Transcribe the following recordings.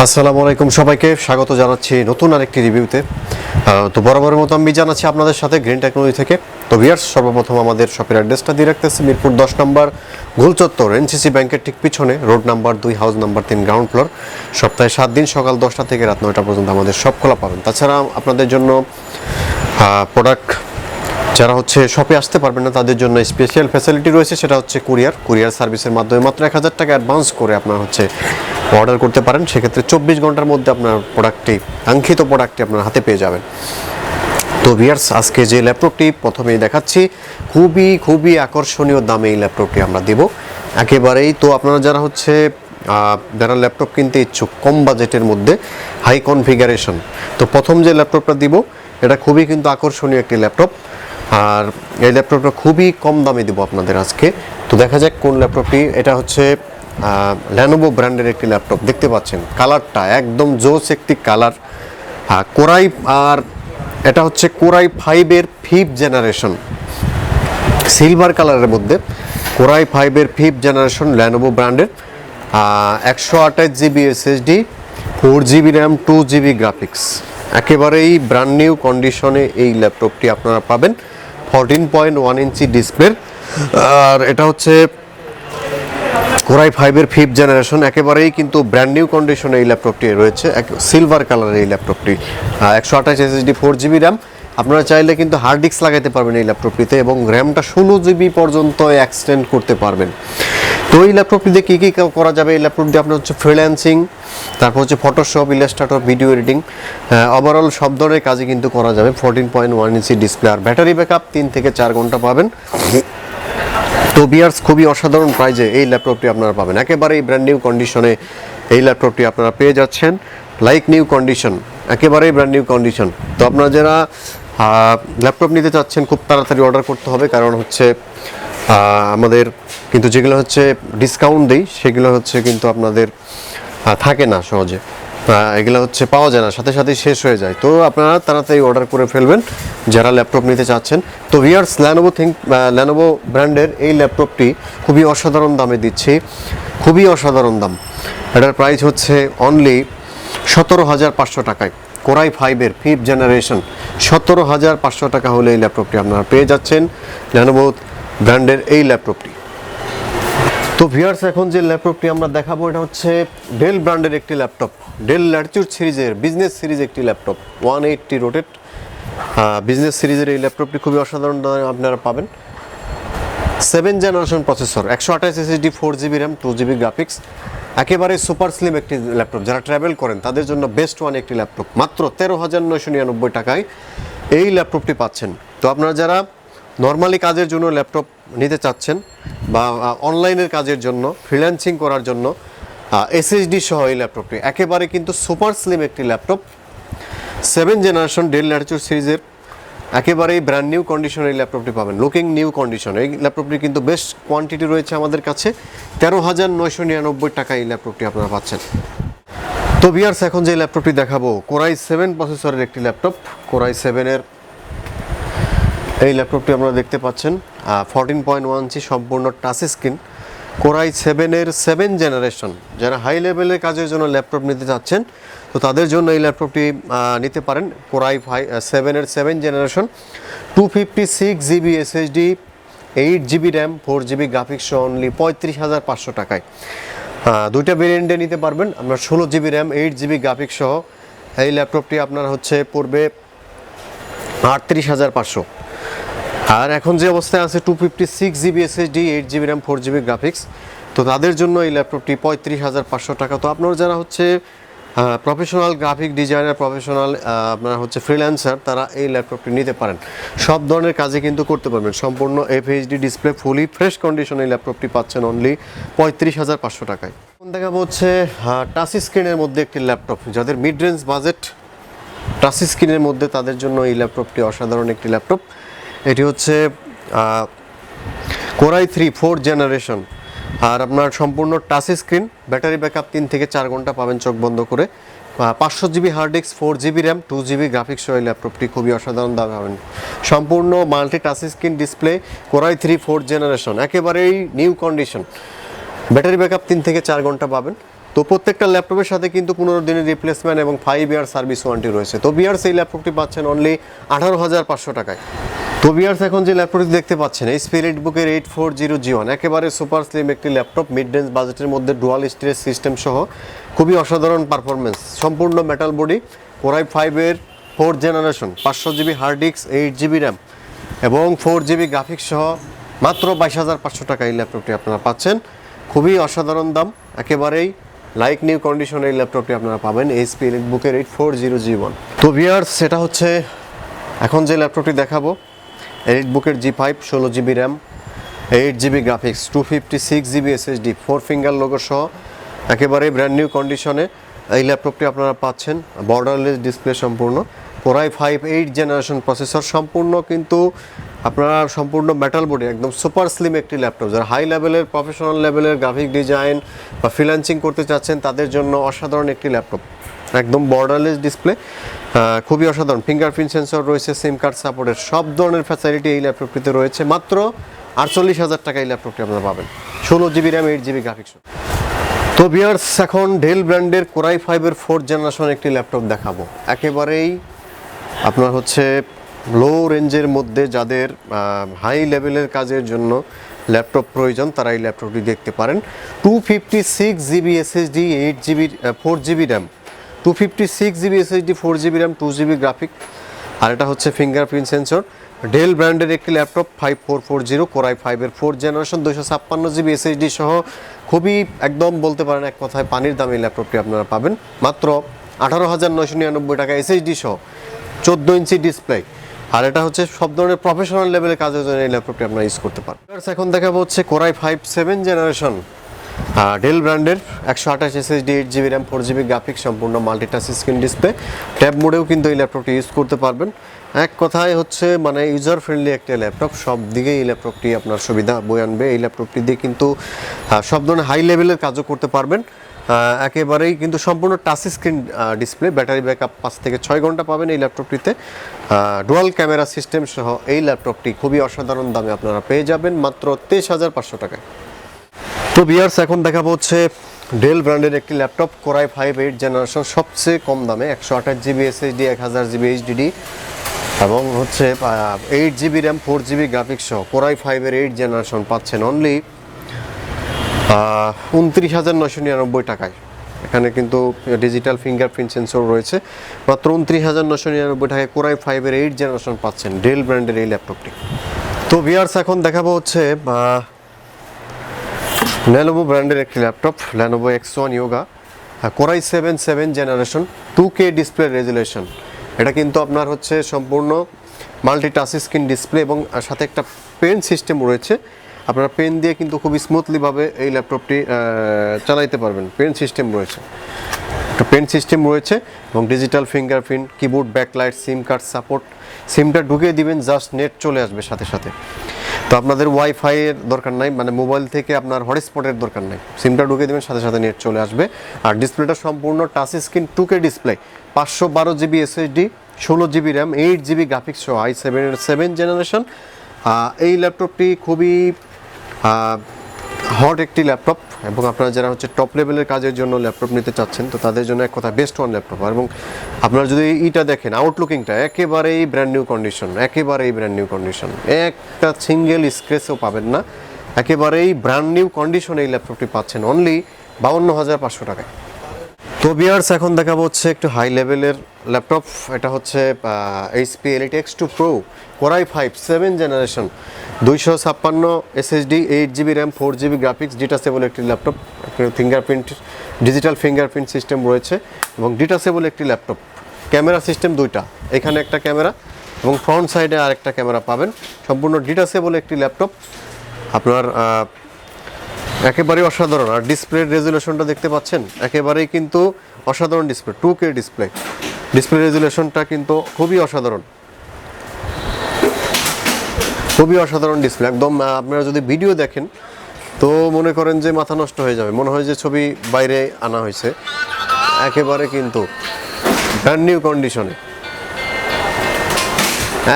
আসসালামু আলাইকুম সবাইকে স্বাগত জানাচ্ছি নতুন আরেকটি রিভিউতে। তো বরাবরের মতো আমি জানাচ্ছি আপনাদের সাথে গ্রিন টেকনোলজি থেকে। তো ভিউয়ার্স, সর্বপ্রথম আমাদের শপের অ্যাড্রেসটা দিয়ে রাখতেছি মিরপুর 10 নম্বর গোলচত্বর, এনসিসি ব্যাংকের ঠিক পিছনে, road number 2, house number 3, ground floor. সপ্তাহে 7 দিন সকাল 10টা থেকে রাত 9টা পর্যন্ত আমাদের সব খোলা পাবেন। তাছাড়া আপনাদের জন্য প্রোডাক্ট যারা শপে আসতে পারবেন না তাদের জন্য স্পেশাল ফ্যাসিলিটি রয়েছে, সেটা হচ্ছে কুরিয়ার সার্ভিসের মাধ্যমে মাত্র 1000 টাকা অ্যাডভান্স করে আপনার অর্ডার করতে পারেন। সেক্ষেত্রে 24 ঘন্টার মধ্যে আপনার কাঙ্ক্ষিত প্রোডাক্টটি আপনার হাতে পেয়ে যাবেন। তো ভিউয়ার্স, আজকে যে ল্যাপটপটি প্রথমেই দেখাচ্ছি, খুবই আকর্ষণীয় দামে এই ল্যাপটপটি আমরা দেব একেবারেই। তো আপনারা যারা ল্যাপটপ কিনতে ইচ্ছুক কম বাজেটের মধ্যে, হাই কনফিগারেশন, তো প্রথম যে ল্যাপটপটা দিব এটা খুবই কিন্তু আকর্ষণীয় একটি ল্যাপটপ, আর এই ল্যাপটপটা খুবই কম দামে দেবো আপনাদের আজকে। তো দেখা যাক কোন ল্যাপটপটি। এটা ল্যানোভো ব্র্যান্ডের একটি ল্যাপটপ, দেখতে পাচ্ছেন কালারটা একদম জোস একটি কালার। কোরাই, আর এটা কোরাই 5-এর 5th জেনারেশন, সিলভার কালারের মধ্যে কোরাই 5-এর 5th জেনারেশন ল্যানোভো ব্র্যান্ডের। 128 GB SSD, 4 GB RAM, 2 GB graphics, একেবারেই ব্র্যান্ড নিউ কন্ডিশনে এই ল্যাপটপটি আপনারা পাবেন। 14.1 ইঞ্চি ডিসপ্লের, আর এটা কোরাই 5-এর 5th জেনারেশন, একেবারেই কিন্তু ব্র্যান্ড নিউ কন্ডিশনে এই ল্যাপটপটি রয়েছে। সিলভার কালারের এই ল্যাপটপটি, 128 SSD, 4 জিবি র্যাম। আপনারা চাইলে কিন্তু হার্ড ডিস্ক লাগাতে পারবেন এই ল্যাপটপটিতে, এবং র্যামটা 16 জিবি পর্যন্ত এক্সটেন্ড করতে পারবেন। তো এই ল্যাপটপটিতে কী করা যাবে? এই ল্যাপটপ দিয়ে আপনার ফ্রিল্যান্সিং, তারপর Photoshop, Illustrator, video editing, overall সব ধরনের কাজই কিন্তু করা যাবে। 14.1 ইঞ্চি ডিসপ্লে, আর ব্যাটারি ব্যাকআপ 3 থেকে 4 ঘন্টা পাবেন। তো ভিউয়ার্স, খুবই অসাধারণ প্রাইজে এই ল্যাপটপটি আপনারা পাবেন, একেবারেই ব্র্যান্ড নিউ কন্ডিশনে এই ল্যাপটপটি আপনারা পেয়ে যাচ্ছেন। লাইক নিউ কন্ডিশন, একেবারেই ব্র্যান্ড নিউ কন্ডিশন। তো আপনারা যারা ল্যাপটপ নিতে চাচ্ছেন খুব তাড়াতাড়ি অর্ডার করতে হবে, কারণ আমাদের কিন্তু যেগুলো ডিসকাউন্ট দেই সেগুলো কিন্তু আপনাদের থাকে না সহজে, এগুলো পাওয়া যায় না, সাথে সাথেই শেষ হয়ে যায়। তো আপনারা তাড়াতাড়ি অর্ডার করে ফেলবেন যারা ল্যাপটপ নিতে চাচ্ছেন। তো ভিউয়ার্স, ল্যানোভো ব্র্যান্ডের এই ল্যাপটপটি খুবই অসাধারণ দামে দিচ্ছি, খুবই অসাধারণ দাম। এটার প্রাইস অনলি 17,500 টাকায়। কোরাই 5-এর 5th জেনারেশন, 17,500 টাকা হলে এই ল্যাপটপটি আপনারা পেয়ে যাচ্ছেন, ল্যানোভো ব্র্যান্ডের এই ল্যাপটপটি। তো ভিউয়ার্স, এখন যে ল্যাপটপটি আমরা দেখাবো এটা ডেল ব্র্যান্ডের একটি ল্যাপটপ, ডেল ল্যাটিটিউড সিরিজের বিজনেস সিরিজ একটি ল্যাপটপ, 180 রোটেট বিজনেস সিরিজের এই ল্যাপটপটি খুবই অসাধারণ দামে আপনারা পাবেন। 7th generation processor, 128 SSD, 4 GB RAM, 2 GB graphics, একেবারে সুপার স্লিম একটি ল্যাপটপ। যারা ট্রাভেল করেন তাদের জন্য বেস্ট ওয়ান একটি ল্যাপটপ, মাত্র 13,999 টাকায় এই ল্যাপটপটি পাচ্ছেন। তো আপনারা যারা নর্মালি কাজের জন্য ল্যাপটপ নিতে চাচ্ছেন, বা অনলাইনের কাজের জন্য, ফ্রিল্যান্সিং করার জন্য, SSD সহ এই ল্যাপটপটি একেবারে কিন্তু সুপার স্লিম একটি laptop. 7th generation del Latitude সিরিজের, একেবারেই ব্র্যান্ড নিউ কন্ডিশন এই ল্যাপটপটি পাবেন, লুকিং নিউ কন্ডিশন। এই ল্যাপটপটি কিন্তু বেস্ট কোয়ান্টিটি রয়েছে আমাদের কাছে, 13,999 টাকা এই ল্যাপটপটি আপনারা পাচ্ছেন। তো ভিউয়ার্স, এখন যে ল্যাপটপটি দেখাবো কোরাই 7 প্রসেসরের একটি ল্যাপটপ, কোরাই 7-এর এই ল্যাপটপটি আপনারা দেখতে পাচ্ছেন, 14.1 ইঞ্চি সম্পূর্ণ টাচ স্ক্রিন, কোরাই 7-এর 7th জেনারেশন। যারা হাই লেভেলের কাজের জন্য ল্যাপটপ নিতে চাচ্ছেন তো তাদের জন্য এই ল্যাপটপটি নিতে পারেন। কোরাই 7-এর 7th generation, 256 GB SSD, 8 GB RAM, 4 GB graphics সহ অনলি 35,500 টাকায়। দুইটা ভেরিয়েন্টে নিতে পারবেন আপনার, 16 জিবি র্যাম, 8 জিবি গ্রাফিক্স সহ এই ল্যাপটপটি আপনার পড়বে 38,500। আর এখন যে অবস্থায় আছে 256 GB SSD, 8 GB RAM, 4 GB graphics, তো তাদের জন্য এই ল্যাপটপটি 35,500 টাকা। তো আপনারা যারা প্রফেশনাল গ্রাফিক ডিজাইনার, প্রফেশনাল আপনারা ফ্রিল্যান্সার, তারা এই ল্যাপটপটি নিতে পারেন। সব ধরনের কাজে কিন্তু করতে পারবেন। সম্পূর্ণ FHD ডিসপ্লে, ফুলি ফ্রেশ কন্ডিশনে এই ল্যাপটপটি পাচ্ছেন অনলি 35,500 টাকায়। এখন দেখাবো টাচ স্ক্রিনের মধ্যে একটি ল্যাপটপ, যাদের মিড রেঞ্জ বাজেট টাচ স্ক্রিনের মধ্যে, তাদের জন্য এই ল্যাপটপটি অসাধারণ একটি ল্যাপটপ। এটি কোরাই 3 4th জেনারেশন, আর আপনার সম্পূর্ণ টাচ স্ক্রিন, ব্যাটারি ব্যাকআপ 3 থেকে 4 ঘন্টা পাবেন চোখ বন্ধ করে, 500 GB hard disk, 4 GB RAM, 2 GB graphics সহ এই ল্যাপটপটি খুবই অসাধারণ দামে পাবেন। সম্পূর্ণ multi touch screen display, core i 3 4th generation, একেবারেই নিউ কন্ডিশন, ব্যাটারি ব্যাকআপ 3 থেকে 4 ঘন্টা পাবেন। তো প্রত্যেকটা ল্যাপটপের সাথে কিন্তু 15 দিনের রিপ্লেসমেন্ট এবং 5 ইয়ার সার্ভিস ওয়ারেন্টি রয়েছে। তো ভিউয়ার্স এই ল্যাপটপটি পাচ্ছেন অনলি 18,500 টাকায়। তো ভিউয়ার্স এখন যে ল্যাপটপটি দেখতে পাচ্ছেন এইচপি এলিটবুকের 840G1 একেবারে সুপার স্লিম একটি ল্যাপটপ, মিড রেঞ্জ বাজেটের মধ্যে ডুয়াল স্টোরেজ সিস্টেম সহ খুবই অসাধারণ পারফরমেন্স, সম্পূর্ণ মেটাল বডি, কোর i5 এর 4th generation, 500GB hard disk, 8GB RAM এবং 4GB গ্রাফিক্স সহ মাত্র 22,500 টাকা এই ল্যাপটপটি আপনারা পাচ্ছেন। খুবই অসাধারণ দাম, একেবারেই লাইক নিউ কন্ডিশনে এই ল্যাপটপটি আপনারা পাবেন এইচপি এলিটবুকের 840G1। তো ভিউয়ার্স সেটা হচ্ছে এখন যে ল্যাপটপটি দেখাবো এলিটবুকের G5, 16GB RAM, 8GB graphics, 256GB SSD, 4 finger logo সহ একেবারেই ব্র্যান্ড নিউ কন্ডিশনে এই ল্যাপটপটি আপনারা পাচ্ছেন। বর্ডারলেস ডিসপ্লে সম্পূর্ণ, core i5 8th generation processor, সম্পূর্ণ কিন্তু আপনারা সম্পূর্ণ মেটাল বডি, একদম সুপার স্লিম একটি ল্যাপটপ। যারা হাই লেভেলের প্রফেশনাল লেভেলের গ্রাফিক ডিজাইন বা ফ্রিল্যান্সিং করতে চাচ্ছেন তাদের জন্য অসাধারণ একটি ল্যাপটপ, একদম বর্ডারলেস ডিসপ্লে, খুবই অসাধারণ। ফিঙ্গারপ্রিন্ট সেন্সর রয়েছে, সিম কার্ড সাপোর্টের সব ধরনের ফ্যাসিলিটি এই ল্যাপটপটিতে রয়েছে। মাত্র 48,000 টাকা এই ল্যাপটপটি আপনারা পাবেন, 16GB র্যাম, 8GB গ্রাফিক্স। তো ভিউয়ার্স এখন ডেল ব্র্যান্ডের কোর i5 এর 4th জেনারেশন একটি ল্যাপটপ দেখাবো, একেবারেই আপনার হচ্ছে লো রেঞ্জের মধ্যে যাদের হাই লেভেলের কাজের জন্য ল্যাপটপ প্রয়োজন তারা এই ল্যাপটপটি দেখতে পারেন। 256GB SSD, 4GB RAM, 256GB SSD, 4GB RAM, 2GB graphic, আর এটা হচ্ছে ফিঙ্গারপ্রিন্ট সেন্সর। ডেল ব্র্যান্ডের একটি ল্যাপটপ 5440 কোর i5 এর 4th জেনারেশন, 256GB SSD সহ খুবই একদম বলতে পারেন এক কথায় পানির দামে এই ল্যাপটপটি আপনারা পাবেন মাত্র 18,999 টাকা, SSD সহ, 14 ইঞ্চি ডিসপ্লে, আর এটা হচ্ছে সব ধরনের প্রফেশনাল লেভেলের কাজের জন্য এই ল্যাপটপটি আপনারা ইউজ করতে পারেন। এখন দেখাবো হচ্ছে core i5 7th generation del ব্র্যান্ডের 128 SSD, 8GB RAM, 4GB graphics, সম্পূর্ণ মাল্টিটাচ স্ক্রিন ডিসপ্লে, ট্যাব মোডেও কিন্তু এই ল্যাপটপটি ইউজ করতে পারবেন। এক কথায় হচ্ছে মানে ইউজার ফ্রেন্ডলি একটা ল্যাপটপ, সব দিকে এই ল্যাপটপটি আপনার সুবিধা বয়ে আনবে। এই ল্যাপটপটি দিয়ে কিন্তু সব ধরনের হাই লেভেলের কাজও করতে পারবেন, একেবারেই কিন্তু সম্পূর্ণ touch screen display, battery backup 5 থেকে 6 ঘন্টা পাবেন এই ল্যাপটপটিতে। ডুয়াল ক্যামেরা সিস্টেম সহ এই ল্যাপটপটি খুবই অসাধারণ দামে আপনারা পেয়ে যাবেন মাত্র 23,500 টাকায়। তো ভিউয়ার্স এখন দেখাবো হচ্ছে ডেল ব্র্যান্ডের একটি laptop core i5 8th generation, সবচেয়ে কম দামে, 128GB SSD, 1000GB HDD এবং হচ্ছে 8GB র্যাম, 4GB গ্রাফিক্স সহ কোর i5 এর 8th জেনারেশন পাচ্ছেন অনলি 29,999 টাকায়। এখানে কিন্তু ডিজিটাল ফিঙ্গারপ্রিন্ট সেন্সর রয়েছে, মাত্র 29,999 টাকায় কোর i5 এর 8th জেনারেশন পাচ্ছেন ডেল ব্র্যান্ডের এই ল্যাপটপটি। তো ভিউয়ার্স এখন দেখাবো হচ্ছে লেনোভো ব্র্যান্ডের একটি laptop, Lenovo X1 Yoga, core i7 7th generation, 2K display resolution. এটা কিন্তু আপনার হচ্ছে সম্পূর্ণ মাল্টি টাচ স্ক্রিন ডিসপ্লে এবং সাথে একটা পেন সিস্টেম রয়েছে, আপনারা পেন দিয়ে কিন্তু খুব স্মুথলিভাবে এই ল্যাপটপটি চালাইতে পারবেন। পেন সিস্টেম রয়েছে, একটা পেন সিস্টেম রয়েছে এবং ডিজিটাল ফিঙ্গারপ্রিন্ট, কিবোর্ড, ব্যাকলাইট, সিম কার্ড সাপোর্ট, সিমটা ঢুকিয়ে দিবেন জাস্ট নেট চলে আসবে সাথে সাথে। তো আপনাদের ওয়াইফাই এর দরকার নাই, মানে মোবাইল থেকে আপনার হটস্পটের দরকার নাই, সিমটা ঢুকিয়ে দেবেন সাথে সাথে নেট চলে আসবে। আর ডিসপ্লেটা সম্পূর্ণ touch screen 2K display, 512GB SSD, 16GB RAM, 8GB graphics সহ i7 এর 7th জেনারেশন। এই ল্যাপটপটি খুবই হট একটি ল্যাপটপ এবং আপনারা যারা হচ্ছে টপ লেভেলের কাজের জন্য ল্যাপটপ নিতে চাচ্ছেন তো তাদের জন্য এক কথা বেস্ট ওয়ান ল্যাপটপ। এবং আপনারা যদি এইটা দেখেন আউটলুকিংটা একেবারেই ব্র্যান্ড নিউ কন্ডিশন, একেবারেই ব্র্যান্ড নিউ কন্ডিশন, একটা সিঙ্গেল স্ক্র্যাচও পাবেন না, একেবারেই ব্র্যান্ড নিউ কন্ডিশনে এই ল্যাপটপটি পাচ্ছেন অনলি 52,500 টাকায়। তো ভিউয়ার্স এখন দেখাবো হচ্ছে একটু হাই লেভেলের ল্যাপটপ, এটা হচ্ছে HP Elite X2 Pro core i5 7th generation, 256 SSD, 8GB RAM, 4GB graphics, detachable একটি laptop, fingerprint digital fingerprint system রয়েছে এবং ডিটাচেবল একটি ল্যাপটপ। ক্যামেরা সিস্টেম দুইটা, এখানে একটা ক্যামেরা এবং ফ্রন্ট সাইডে আরেকটা ক্যামেরা পাবেন, সম্পূর্ণ ডিটাচেবল একটি ল্যাপটপ আপনার, একেবারেই অসাধারণ। আর ডিসপ্লের রেজুলেশনটা দেখতে পাচ্ছেন, একেবারেই কিন্তু অসাধারণ ডিসপ্লে, 2K ডিসপ্লে, ডিসপ্লে রেজুলেশনটা কিন্তু খুবই অসাধারণ, খুবই অসাধারণ ডিসপ্লে একদম। আপনারা যদি ভিডিও দেখেন তো মনে করেন যে মাথা নষ্ট হয়ে যাবে, মনে হয় যে ছবি বাইরে আনা হয়েছে, একেবারে কিন্তু ব্র্যান্ড নিউ কন্ডিশনে,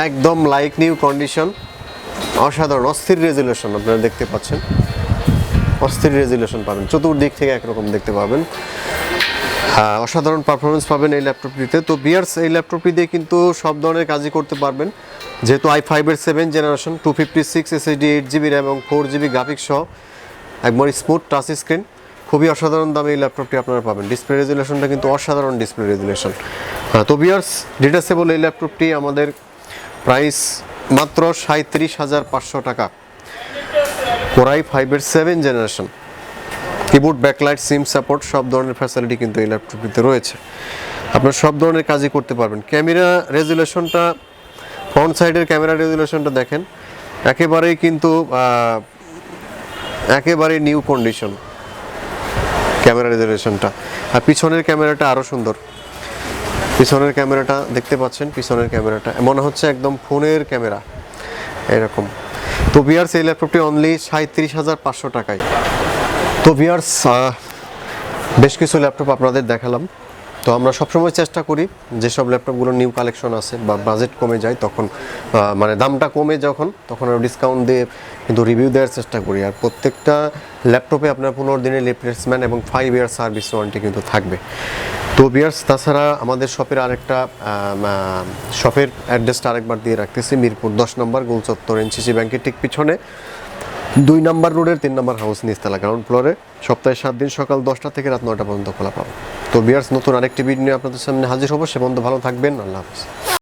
একদম লাইক নিউ কন্ডিশন, অসাধারণ অস্থির রেজুলেশন আপনারা দেখতে পাচ্ছেন, অস্থির রেজুলেশন পাবেন, চতুর্দিক থেকে একরকম দেখতে পাবেন। অসাধারণ পারফরমেন্স পাবেন এই ল্যাপটপটিতে। তো বিয়ার্স, এই ল্যাপটপটি দিয়ে কিন্তু সব ধরনের কাজই করতে পারবেন, যেহেতু i5-এর 7 জেনারেশন, 256 SSD, 8GB র্যাম এবং 4GB গ্রাফিক্স সহ একবার স্মুথ টাচ স্ক্রিন, খুবই অসাধারণ দামে এই ল্যাপটপটি আপনারা পাবেন। ডিসপ্লে রেজুলেশনটা কিন্তু অসাধারণ ডিসপ্লে রেজুলেশন। তো বিয়ার্স, ডিটেলসেবল এই ল্যাপটপটি আমাদের প্রাইস মাত্র 37,500 টাকা। Core i5-এর 7 জেনারেশন, কিবোর্ড, ব্যাকলাইট, সিম সাপোর্ট, সব ধরনের ফ্যাসিলিটি কিন্তু এই ল্যাপটপটিতে রয়েছে। আপনারা সব ধরনের কাজই করতে পারবেন। ক্যামেরা রেজুলেশনটা, ফ্রন্ট সাইডের ক্যামেরা রেজুলেশনটা দেখেন, একেবারেই কিন্তু একেবারে নিউ কন্ডিশন ক্যামেরা রেজুলেশনটা। আর পিছনের ক্যামেরাটা আরও সুন্দর, পিছনের ক্যামেরাটা দেখতে পাচ্ছেন, পিছনের ক্যামেরাটা মনে হচ্ছে একদম ফোনের ক্যামেরা এরকম। তো ভিউয়ার্স, এই ল্যাপটপটি অনলি 37,500 টাকায়। তো ভিউয়ার্স, বেশ কিছু ল্যাপটপ আপনাদের দেখালাম। তো আমরা সবসময় চেষ্টা করি যেসব ল্যাপটপগুলো নিউ কালেকশন আছে বা বাজেট কমে যায় তখন, মানে দামটা কমে যখন, তখন আমরা ডিসকাউন্ট দিয়ে কিন্তু রিভিউ দেওয়ার চেষ্টা করি। আর প্রত্যেকটা ল্যাপটপে আপনার 15 দিনের রিপ্লেসমেন্ট এবং 5 ইয়ার সার্ভিস ওয়ারেন্টি কিন্তু থাকবে। তো ভিউয়ার্স, তাছাড়া আমাদের শপের আরেকটা শপের অ্যাড্রেসটা আরেকবার দিয়ে রাখতেছি, মিরপুর 10 নম্বর গোল চত্বর, এনসিসি ব্যাংকের ঠিক পিছনে 2 নম্বর রোডের 3 নম্বর হাউস, নিচতলা, গ্রাউন্ড ফ্লোরে। সপ্তাহে 7 দিন সকাল 10টা থেকে রাত 9টা পর্যন্ত খোলা পাবো। তো ভিউয়ার্স, নতুন আরেকটি ভিডিও নিয়ে আপনাদের সামনে হাজির হবো। সে পর্যন্ত ভালো থাকবেন। আল্লাহ হাফেজ।